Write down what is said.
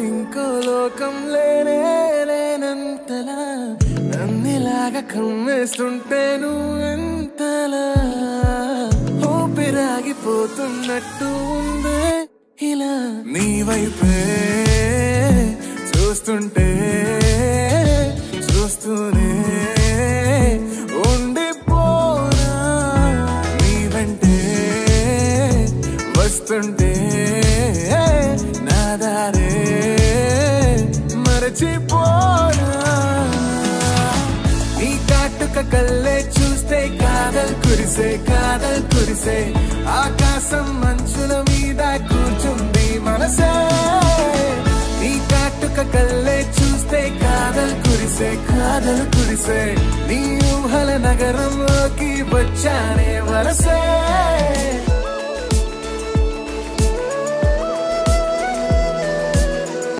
ఇంకో లోకం లేనే లేనంతలా నన్నిలాగా కమ్మేస్తుంటే నువ్వెంతలా ఊపిరాగిపోతున్నట్టు ఉందే ఇలా నీ వైపే చూస్తుంటే చూస్తూనే ఉండిపోనా నీ వెంటే వస్తుంటే నా దారే మరచిపోనా నీ కాటుక కళ్ళే చూస్తే కాదల్ కురిసే ఆకాశం మంచుల మీద కూర్చుంది మనసే నీ కాటుక కళ్ళే చూస్తే కాదల్ కురిసే నీ ఊహల నగరంలోకి వచ్చానే వరసే